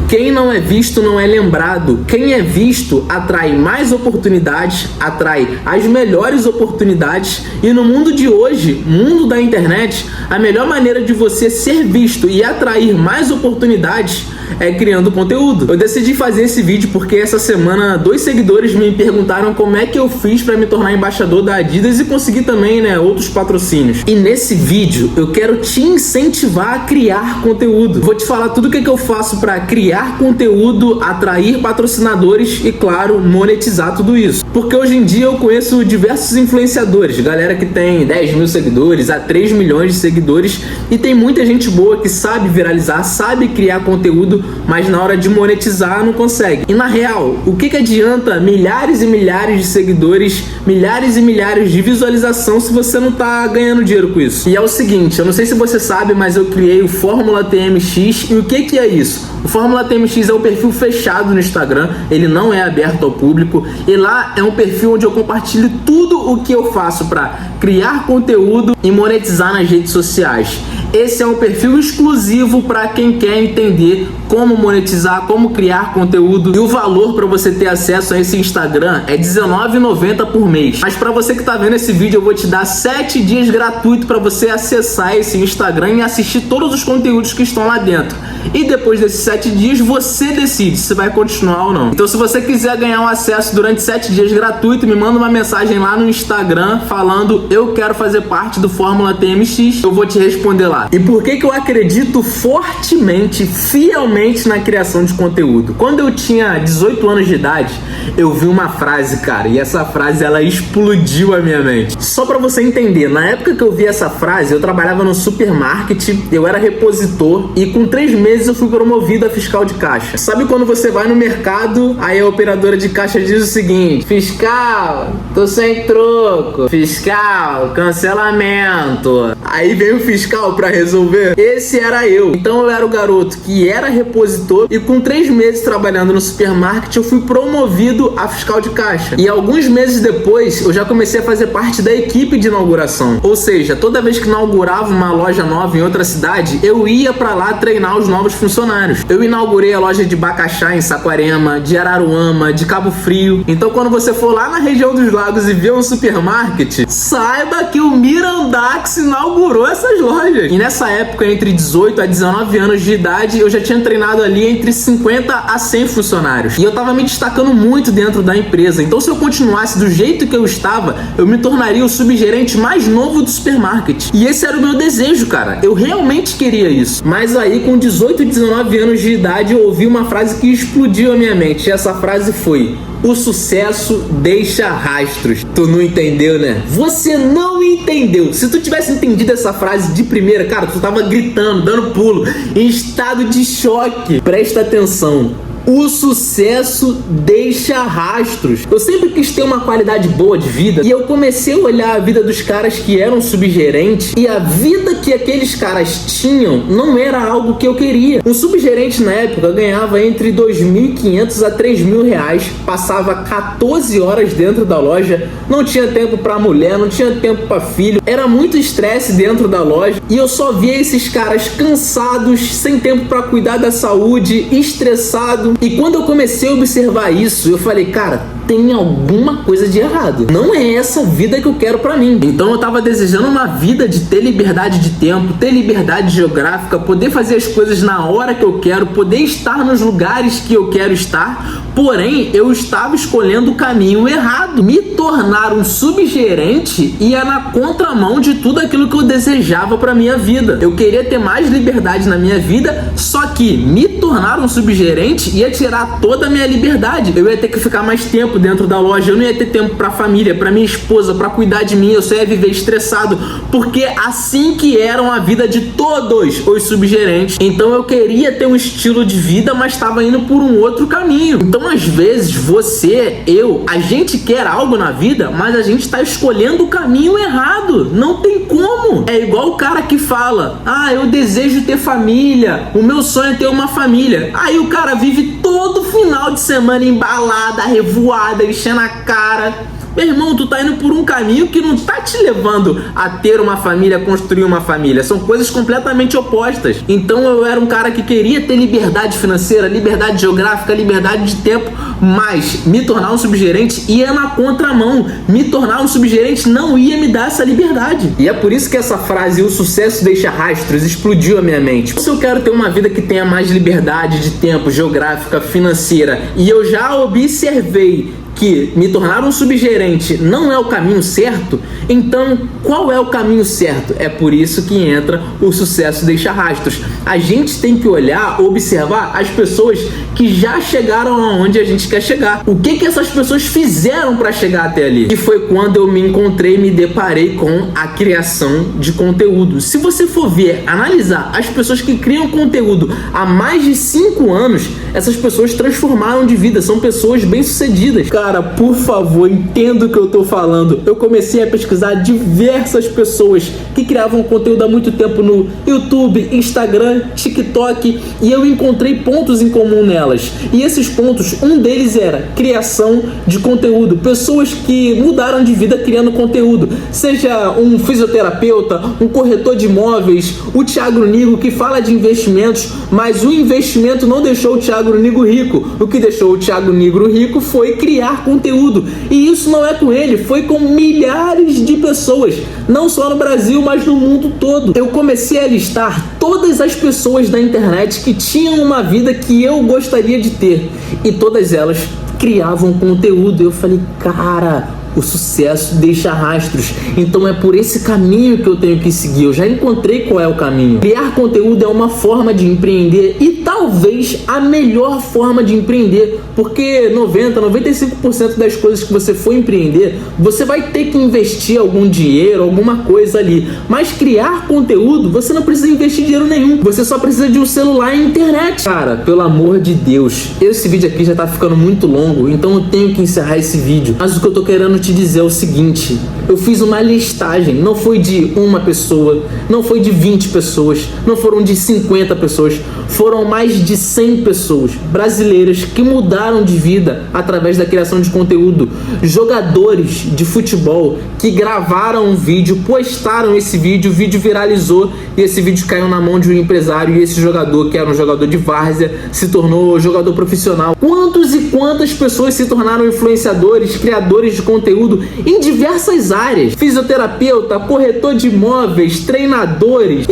Quem não é visto não é lembrado. Quem é visto atrai mais oportunidades, atrai as melhores oportunidades. E no mundo de hoje, mundo da internet, a melhor maneira de você ser visto e atrair mais oportunidades é criando conteúdo. Eu decidi fazer esse vídeo porque essa semana 2 seguidores me perguntaram como é que eu fiz para me tornar embaixador da Adidas e conseguir também, outros patrocínios. E nesse vídeo eu quero te incentivar a criar conteúdo. Vou te falar tudo o que eu faço para criar conteúdo, atrair patrocinadores e, claro, monetizar tudo isso. Porque hoje em dia eu conheço diversos influenciadores, galera que tem 10 mil seguidores a 3 milhões de seguidores, e tem muita gente boa que sabe viralizar, sabe criar conteúdo, mas na hora de monetizar não consegue. E na real, o que adianta milhares e milhares de seguidores, milhares e milhares de visualização se você não tá ganhando dinheiro com isso? E é o seguinte, eu não sei se você sabe, mas eu criei o Fórmula TMX. E o que é isso? O Fórmula TMX é um perfil fechado no Instagram, ele não é aberto ao público, e lá é um perfil onde eu compartilho tudo o que eu faço para criar conteúdo e monetizar nas redes sociais. Esse é um perfil exclusivo para quem quer entender como monetizar, como criar conteúdo, e o valor para você ter acesso a esse Instagram é R$19,90 por mês. Mas para você que tá vendo esse vídeo, eu vou te dar 7 dias gratuito para você acessar esse Instagram e assistir todos os conteúdos que estão lá dentro. E depois desses 7 dias, você decide se vai continuar ou não. Então, se você quiser ganhar um acesso durante 7 dias gratuito, me manda uma mensagem lá no Instagram falando: eu quero fazer parte do Fórmula TMX. Eu vou te responder lá. E por que eu acredito fortemente, fielmente na criação de conteúdo? Quando eu tinha 18 anos de idade, eu vi uma frase, cara, e essa frase ela explodiu a minha mente. Só pra você entender, na época que eu vi essa frase, eu trabalhava no supermarket, eu era repositor, e com 3 meses eu fui promovido a fiscal de caixa. Sabe quando você vai no mercado, aí a operadora de caixa diz o seguinte: fiscal, tô sem troco. Fiscal, cancelamento. Aí vem o fiscal pra resolver. Esse era eu. Então eu era o garoto que era repositor, e com 3 meses trabalhando no supermarket eu fui promovido a fiscal de caixa. E alguns meses depois eu já comecei a fazer parte da equipe de inauguração. Ou seja, toda vez que inaugurava uma loja nova em outra cidade, eu ia pra lá treinar os novos funcionários. Eu inaugurei a loja de Bacaxá em Saquarema, de Araruama, de Cabo Frio. Então quando você for lá na região dos lagos e ver um supermarket, saiba que o Mirandax inaugurou essas lojas. E nessa época, entre 18 a 19 anos de idade, eu já tinha treinado ali entre 50 a 100 funcionários. E eu tava me destacando muito dentro da empresa. Então se eu continuasse do jeito que eu estava, eu me tornaria o subgerente mais novo do supermarket. E esse era o meu desejo, cara. Eu realmente queria isso. Mas aí, com 18 e 19 anos de idade, eu ouvi uma frase que explodiu a minha mente. E essa frase foi: o sucesso deixa rastros. Tu não entendeu, né? Você não entendeu. Se tu tivesse entendido essa frase de primeira, cara, tu tava gritando, dando pulo, em estado de choque. Presta atenção. O sucesso deixa rastros. Eu sempre quis ter uma qualidade boa de vida, e eu comecei a olhar a vida dos caras que eram subgerentes, e a vida que aqueles caras tinham não era algo que eu queria. Um subgerente na época ganhava entre R$2.500 a R$3.000, passava 14 horas dentro da loja, não tinha tempo pra mulher, não tinha tempo pra filho, era muito estresse dentro da loja, e eu só via esses caras cansados, sem tempo pra cuidar da saúde, estressado. E quando eu comecei a observar isso, eu falei: cara, tem alguma coisa de errado. Não é essa vida que eu quero pra mim. Então eu tava desejando uma vida de ter liberdade de tempo, ter liberdade geográfica, poder fazer as coisas na hora que eu quero, poder estar nos lugares que eu quero estar. Porém, eu estava escolhendo o caminho errado. Me tornar um subgerente ia na contramão de tudo aquilo que eu desejava pra minha vida. Eu queria ter mais liberdade na minha vida, só que me tornar um subgerente ia tirar toda a minha liberdade. Eu ia ter que ficar mais tempo dentro da loja, eu não ia ter tempo pra família, pra minha esposa, pra cuidar de mim, eu só ia viver estressado, porque assim que eram a vida de todos os subgerentes. Então eu queria ter um estilo de vida, mas estava indo por um outro caminho. Então às vezes você, a gente quer algo na vida, mas a gente está escolhendo o caminho errado. Não tem como. É igual o cara que fala: ah, eu desejo ter família, o meu sonho é ter uma família. Aí o cara vive todo final de semana embalada, revoada, enchendo a cara. Meu irmão, tu tá indo por um caminho que não tá te levando a ter uma família, a construir uma família. São coisas completamente opostas. Então eu era um cara que queria ter liberdade financeira, liberdade geográfica, liberdade de tempo, mas me tornar um subgerente ia na contramão. Me tornar um subgerente não ia me dar essa liberdade. E é por isso que essa frase, o sucesso deixa rastros, explodiu a minha mente. Se eu quero ter uma vida que tenha mais liberdade de tempo, geográfica, financeira, e eu já observei que me tornar um subgerente não é o caminho certo, então qual é o caminho certo? É por isso que entra o sucesso deixa rastros. A gente tem que olhar, observar as pessoas que já chegaram aonde a gente quer chegar. O que essas pessoas fizeram para chegar até ali? E foi quando eu me encontrei, me deparei com a criação de conteúdo. Se você for ver, analisar as pessoas que criam conteúdo há mais de 5 anos, essas pessoas transformaram de vida, são pessoas bem-sucedidas. Cara, por favor, entenda o que eu tô falando. Eu comecei a pesquisar diversas pessoas que criavam conteúdo há muito tempo no YouTube, Instagram, TikTok, e eu encontrei pontos em comum nelas. E esses pontos, um deles era criação de conteúdo. Pessoas que mudaram de vida criando conteúdo. Seja um fisioterapeuta, um corretor de imóveis, o Thiago Nigo, que fala de investimentos, mas o investimento não deixou o Thiago Nigo rico. O que deixou o Thiago Nigo rico foi criar conteúdo. E isso não é com ele, foi com milhares de pessoas, não só no Brasil, mas no mundo todo. Eu comecei a listar todas as pessoas da internet que tinham uma vida que eu gostaria de ter, e todas elas criavam conteúdo. Eu falei, cara, o sucesso deixa rastros, então é por esse caminho que eu tenho que seguir. Eu já encontrei qual é o caminho. Criar conteúdo é uma forma de empreender, e talvez a melhor forma de empreender, porque 95% das coisas que você for empreender, você vai ter que investir algum dinheiro, alguma coisa ali. Mas criar conteúdo, você não precisa investir dinheiro nenhum, você só precisa de um celular e internet. Cara, pelo amor de Deus, esse vídeo aqui já tá ficando muito longo, então eu tenho que encerrar esse vídeo. Mas o que eu tô querendo te dizer é o seguinte: eu fiz uma listagem, não foi de uma pessoa, não foi de 20 pessoas, não foram de 50 pessoas, foram mais de 100 pessoas brasileiras que mudaram de vida através da criação de conteúdo. Jogadores de futebol que gravaram um vídeo, postaram esse vídeo, o vídeo viralizou e esse vídeo caiu na mão de um empresário, e esse jogador, que era um jogador de várzea, se tornou jogador profissional. Quantos e quantas pessoas se tornaram influenciadores, criadores de conteúdo em diversas áreas? Fisioterapeuta, corretor de imóveis, treinadores.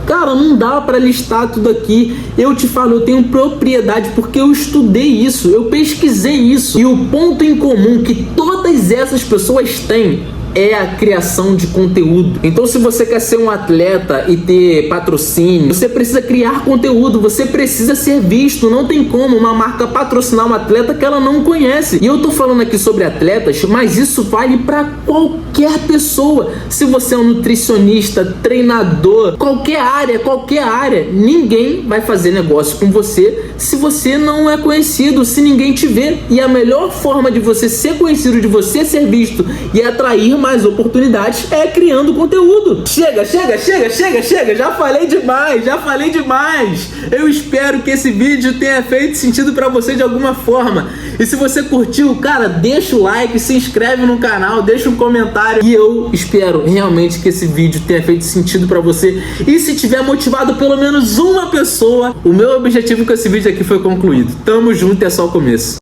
Cara, não dá pra listar tudo aqui. Eu te falo, eu tenho propriedade porque eu estudei isso, eu pesquisei isso. E o ponto em comum que todas essas pessoas têm é a criação de conteúdo. Então, se você quer ser um atleta e ter patrocínio, você precisa criar conteúdo, você precisa ser visto. Não tem como uma marca patrocinar um atleta que ela não conhece. E eu tô falando aqui sobre atletas, mas isso vale para qualquer pessoa. Se você é um nutricionista, treinador, qualquer área, ninguém vai fazer negócio com você se você não é conhecido, se ninguém te vê. E a melhor forma de você ser conhecido, de você ser visto e atrair mais oportunidades é criando conteúdo. Chega, já falei demais. Eu espero que esse vídeo tenha feito sentido pra você de alguma forma. E se você curtiu, cara, deixa o like, se inscreve no canal, deixa um comentário, e eu espero realmente que esse vídeo tenha feito sentido pra você. E se tiver motivado pelo menos uma pessoa, o meu objetivo com esse vídeo aqui foi concluído. Tamo junto, é só o começo.